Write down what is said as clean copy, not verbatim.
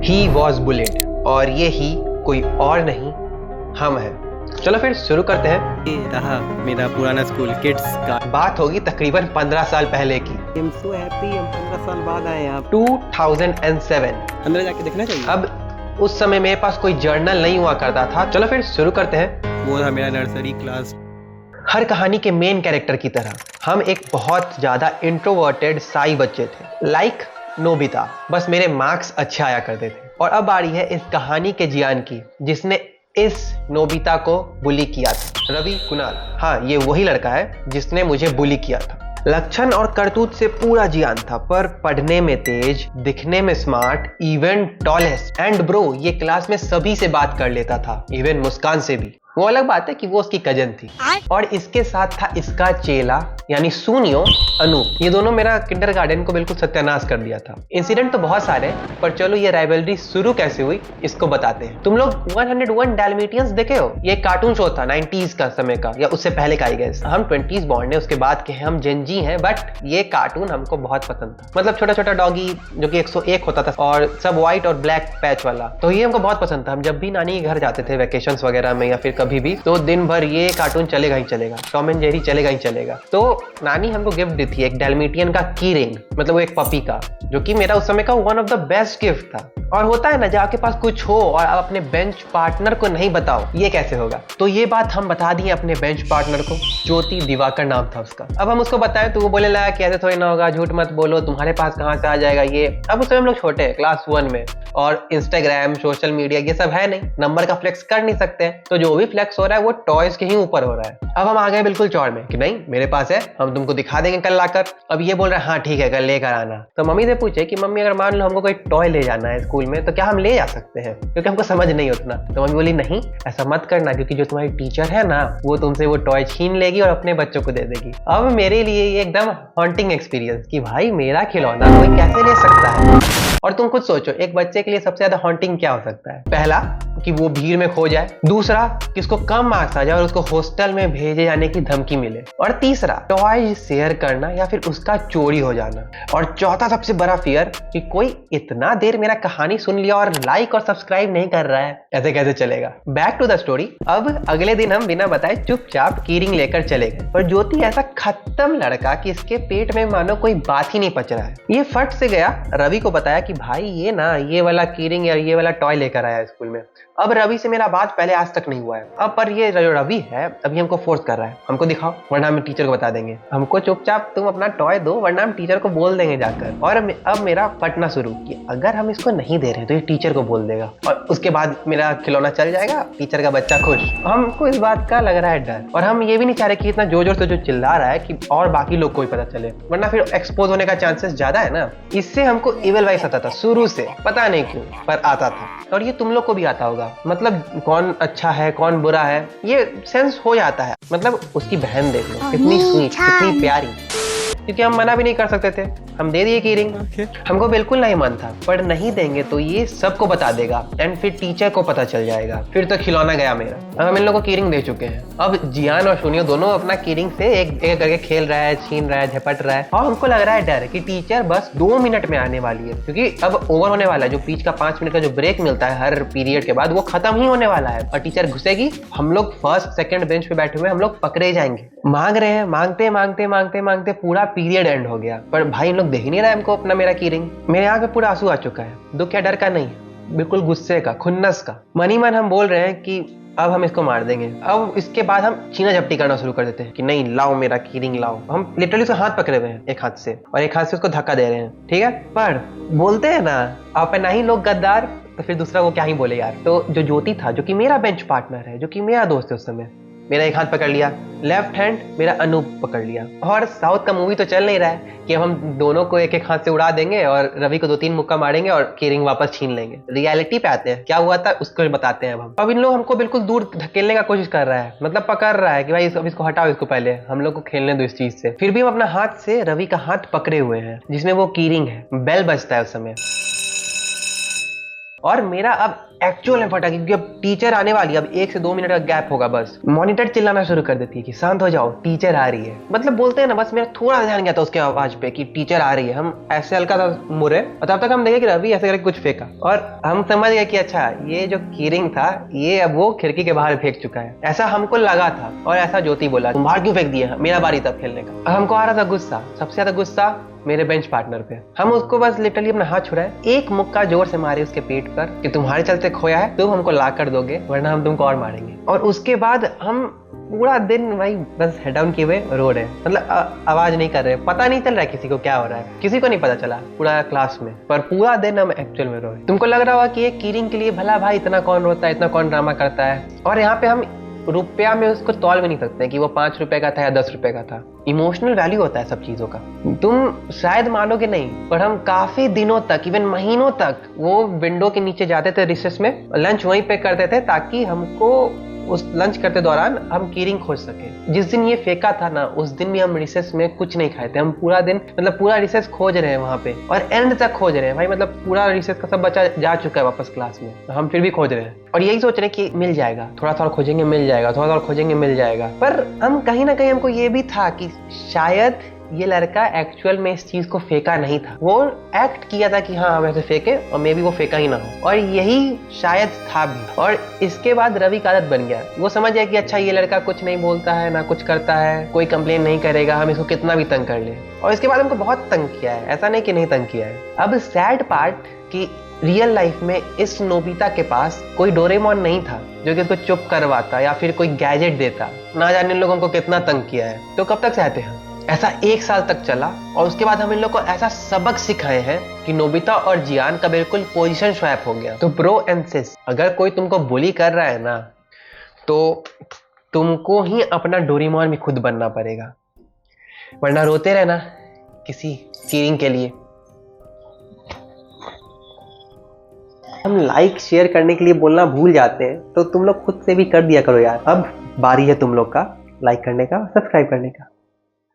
He was bullet, और ये ही कोई और नहीं, हम हैं। चलो फिर शुरू करते हैं। ये रहा मेरा पुराना स्कूल किड्स का। बात होगी तकरीबन 15 साल पहले की। आई एम सो हैप्पी, हम 15 साल बाद आए यहाँ। 2007। अंदर जाके देखना चाहिए। अब उस समय मेरे पास कोई जर्नल नहीं हुआ करता था। चलो फिर शुरू करते हैं। वो था मेरा नर्सरी क्लास। हर कहानी के मेन कैरेक्टर की तरह हम एक बहुत ज्यादा इंट्रोवर्टेड साई बच्चे थे, लाइक नोबिता। बस मेरे मार्क्स अच्छे आया करते थे। और अब बारी है इस कहानी के जियान की, जिसने इस नोबिता को बुली किया था। रवि कुणाल, हाँ ये वही लड़का है जिसने मुझे बुली किया था। लक्षण और करतूत से पूरा जियान था, पर पढ़ने में तेज, दिखने में smart, even tallest, and bro ये क्लास में सभी से बात कर लेता था, इवन मुस्कान से भी। वो अलग बात है कि वो उसकी कजन थी। और इसके साथ था इसका चेला यानी सूनियो अनूप। ये दोनों मेरा किंडरगार्टन को बिल्कुल सत्यानाश कर दिया था। इंसिडेंट तो बहुत सारे, पर चलो ये राइवलरी शुरू कैसे हुई इसको बताते हैं। तुम लोग 101 डैल्मेटियंस देखे हो? ये कार्टून शो था 90s का समय का, या उससे पहले का ही गए। हम 20s बॉर्न है, उसके बाद के हम जेनजी हैं, बट ये कार्टून हमको बहुत पसंद था। मतलब छोटा छोटा डॉगी जो कि 101 होता था, और सब व्हाइट और ब्लैक पैच वाला, तो ये हमको बहुत पसंद था। हम जब भी नानी के घर जाते थे वेकेशन वगैरह में या फिर कभी भी, तो दिन भर ये कार्टून चलेगा ही चलेगा, टॉम एंड जेरी चलेगा ही चलेगा। तो नानी हमको गिफ्ट दी थी एक डैल्मेटियन का की रिंग, मतलब वो एक पपी का, जो कि मेरा उस समय का one of the best gift था। और होता है ना, जब आपके पास कुछ हो और आप अपने बेंच पार्टनर को नहीं बताओ, ये कैसे होगा? तो ये बात हम बता दिए अपने बेंच पार्टनर को। ज्योति दिवाकर नाम था उसका। अब हम उसको बताएं तो वो बोले लगा कि ऐसे थोड़ी ना होगा, झूठ मत बोलो, तुम्हारे पास कहाँ से आ जाएगा ये। अब उस समय हम लोग छोटे हैं, क्लास 1 में, और इंस्टाग्राम, सोशल मीडिया ये सब है नहीं, नंबर का फ्लेक्स कर नहीं सकते हैं। तो जो भी फ्लेक्स हो रहा है वो टॉयज के ही ऊपर हो रहा है। अब हम आ गए बिल्कुल चौड़ में कि नहीं मेरे पास है, हम तुमको दिखा देंगे कल लाकर। अब ये बोल रहा है हाँ ठीक है कल लेकर आना। तो मम्मी से पूछे कि मम्मी अगर मान लो हमको कोई टॉय ले जाना है स्कूल में, तो क्या हम ले जा सकते हैं? क्योंकि हमको समझ नहीं उतना। तो मम्मी बोली नहीं ऐसा मत करना, क्योंकि जो तुम्हारी टीचर है ना, वो तुमसे वो टॉय छीन लेगी और अपने बच्चों को दे देगी। अब मेरे लिए ये एकदम हॉन्टिंग एक्सपीरियंस कि भाई मेरा खिलौना कोई कैसे ले सकता है। और तुम खुद सोचो एक बच्चे के लिए सबसे ज्यादा हॉन्टिंग क्या हो सकता है? पहला कि वो भीड़ में खो जाए, दूसरा कि उसको कम मार्क्स आ जाए और उसको हॉस्टल में भेजे जाने की धमकी मिले, और तीसरा टॉय शेयर करना या फिर उसका चोरी हो जाना, और चौथा सबसे बड़ा फियर कि कोई इतना देर मेरा कहानी सुन लिया और लाइक और सब्सक्राइब नहीं कर रहा है, ऐसे कैसे चलेगा? Back to the story. अब अगले दिन हम बिना बताए चुपचाप कीरिंग लेकर चले गए, पर ज्योति ऐसा खत्म लड़का कि इसके पेट में मानो कोई बात ही नहीं पच रहा है। ये फट से गया रवि को बताया कि भाई ये ना ये वाला कीरिंग या ये वाला टॉय लेकर आया है स्कूल में। अब रवि से मेरा बात पहले आज तक नहीं हुआ है, अब पर ये जो रवि है अभी हमको फोर्स कर रहा है, हमको दिखाओ वरना हम टीचर को बता देंगे। हमको चुपचाप तुम अपना टॉय दो वरना हम टीचर को बोल देंगे जाकर। और अब मेरा फटना शुरू कि अगर हम इसको नहीं दे रहे तो ये टीचर को बोल देगा, और उसके बाद मेरा खिलौना चल जाएगा, टीचर का बच्चा खुश। हमको इस बात का लग रहा है डर, और हम ये भी नहीं चाह रहे कि इतना जोर जोर से जो चिल्ला रहा है कि और बाकी लोग को भी पता चले, वरना फिर एक्सपोज होने का चांसेस ज्यादा है ना। इससे हमको इविल वाइब्स आता था शुरू से, पता नहीं क्यों पर आता था, और ये तुम लोग को भी आता होगा। मतलब कौन अच्छा है कौन बुरा है ये सेंस हो जाता है। मतलब उसकी बहन देख लो कितनी स्वीट, कितनी प्यारी, क्योंकि हम मना भी नहीं कर सकते थे, हम दे दिए की रिंग। हमको बिल्कुल नहीं मन था, पर नहीं देंगे तो ये सबको बता देगा एंड फिर टीचर को पता चल जाएगा, फिर तो खिलौना गया मेरा। अब हम इन लोगों को की रिंग दे चुके हैं। अब जियान और सुनियो दोनों अपना की रिंग से एक एक करके खेल रहा है, छीन रहा है, झपट रहा है, और हमको लग रहा है डर कि टीचर बस 2 मिनट में आने वाली है, क्योंकि अब ओवर होने वाला है। जो बीच का 5 मिनट का जो ब्रेक मिलता है हर पीरियड के बाद, वो खत्म ही होने वाला है, और टीचर घुसेगी। हम लोग फर्स्ट सेकंड बेंच पे बैठे हुए हम लोग पकड़े जाएंगे। मांग रहे हैं, मांगते मांगते मांगते मांगते पूरा पीरियड एंड हो गया, पर भाई इन लोग दे ही नहीं रहा हमको अपना मेरा की रिंग। मेरे आंख में पूरा आंसू आ चुका है। दुख या डर का नहीं, बिल्कुल गुस्से का, खुन्नस का। मन ही मन हम बोल रहे हैं कि अब हम इसको मार देंगे। अब इसके बाद हम छीना झपटी करना शुरू कर देते हैं कि नहीं लाओ मेरा की रिंग लाओ। हम लिटरली उसका हाथ पकड़े हुए हैं एक हाथ से, और एक हाथ से उसको धक्का दे रहे हैं, ठीक है। पर बोलते हैं ना अपना ही लोग गद्दार, तो फिर दूसरा वो क्या ही बोले यार। तो जो ज्योति था, जो कि मेरा बेंच पार्टनर है, जो कि मेरा दोस्त है, उस समय मेरा एक हाथ पकड़ लिया, लेफ्ट हैंड मेरा अनूप पकड़ लिया। और साउथ का मूवी तो चल नहीं रहा है कि हम दोनों को एक एक हाथ से उड़ा देंगे और रवि को 2-3 मुक्का मारेंगे और की रिंग वापस छीन लेंगे। रियलिटी पे आते हैं, क्या हुआ था उसको बताते हैं अब इन लोग हमको बिल्कुल दूर धकेलने का कोशिश कर रहा है, मतलब पकड़ रहा है कि भाई अब इसको हटाओ, इसको पहले हम लोग को खेलने दो इस चीज से। फिर भी हम अपना हाथ से रवि का हाथ पकड़े हुए हैं जिसमें वो की रिंग है। बेल बजता है उस समय, और मेरा अब एक्चुअल में फटा क्योंकि अब टीचर आने वाली है। अब 1 से 2 मिनट का गैप होगा बस। मॉनिटर चिल्लाना शुरू कर देती है कि शांत हो जाओ, टीचर आ रही है। मतलब बोलते हैं ना, बस मेरा थोड़ा ध्यान गया था उसके आवाज पे कि टीचर आ रही है। हम ऐसे हल्का सा मुड़े और तब तक हम देखे कि रवि ऐसे करके कुछ फेंका और हम समझ गए कि अच्छा ये जो कीरिंग था ये अब वो खिड़की के बाहर फेंक चुका है, ऐसा हमको लगा था। और ऐसा ज्योति बोला, तुम बाहर क्यों फेंक दिए? मेरा बारी तब खेलने का। और हमको आ रहा था गुस्सा, सबसे ज्यादा गुस्सा मेरे बेंच पार्टनर पे। हम उसको बस लिटरली अपना हाथ छुड़ाए, एक मुक्का जोर से मारे उसके पेट पर कि तुम्हारे चलते खोया है, तुम हमको ला कर दोगे वरना हम तुमको और मारेंगे। और उसके बाद हम पूरा दिन भाई बस हेड डाउन किए हुए रो रहे हैं, मतलब आवाज नहीं कर रहे, पता नहीं चल रहा है किसी को क्या हो रहा है, किसी को नहीं पता चला पूरा क्लास में, पर पूरा दिन हम एक्चुअल में रोए। तुमको लग रहा होगा कि ये कीरिंग के लिए भला भाई इतना कौन रोता है, इतना कौन ड्रामा करता है। और यहाँ पे हम रुपया में उसको तौल भी नहीं सकते कि वो 5 रुपए का था या 10 रुपए का था। इमोशनल वैल्यू होता है सब चीजों का। तुम शायद मानोगे नहीं, पर हम काफी दिनों तक, इवन महीनों तक वो विंडो के नीचे जाते थे रिसेस में, लंच वहीं पे करते थे ताकि हमको उस लंच करते दौरान हम कीरिंग खोज सके। जिस दिन ये फेंका था ना, उस दिन भी हम रिसेस में कुछ नहीं खाए थे। हम पूरा दिन, मतलब पूरा रिसेस खोज रहे हैं वहां पे और एंड तक खोज रहे हैं भाई। मतलब पूरा रिसेस का सब बच्चा जा चुका है वापस क्लास में, हम फिर भी खोज रहे हैं और यही सोच रहे हैं कि मिल जाएगा, थोड़ा थोड़ा खोजेंगे मिल जाएगा, थोड़ा थोड़ा खोजेंगे मिल जाएगा। पर हम कहीं ना कहीं हमको ये भी था कि शायद ये लड़का एक्चुअल में इस चीज को फेंका नहीं था, वो एक्ट किया था कि हाँ हम ऐसे फेंके और मे बी वो फेंका ही ना हो, और यही शायद था भी। और इसके बाद रवि का आदत बन गया, वो समझ गया कि अच्छा ये लड़का कुछ नहीं बोलता है ना कुछ करता है, कोई कंप्लेन नहीं करेगा, हम इसको कितना भी तंग कर ले। और इसके बाद हमको बहुत तंग किया है, ऐसा नहीं कि नहीं तंग किया है। अब सैड पार्ट कि रियल लाइफ में इस नोबिता के पास कोई डोरेमोन नहीं था जो कि इसको चुप करवाता या फिर कोई गैजेट देता। ना जाने इन लोगों को कितना तंग किया है। तो कब तक सहते हैं? ऐसा 1 साल तक चला और उसके बाद हम इन लोग को ऐसा सबक सिखाए हैं कि नोबिता और जियान का बिल्कुल पोजीशन स्वैप हो गया। तो ब्रो एंड सिस, अगर कोई तुमको बुली कर रहा है ना, तो तुमको ही अपना डोरेमोन भी खुद बनना पड़ेगा, वरना रोते रहना किसी कीरिंग के लिए। हम लाइक शेयर करने के लिए बोलना भूल जाते हैं, तो तुम लोग खुद से भी कर दिया करो यार। अब बारी है तुम लोग का लाइक करने का, सब्सक्राइब करने का।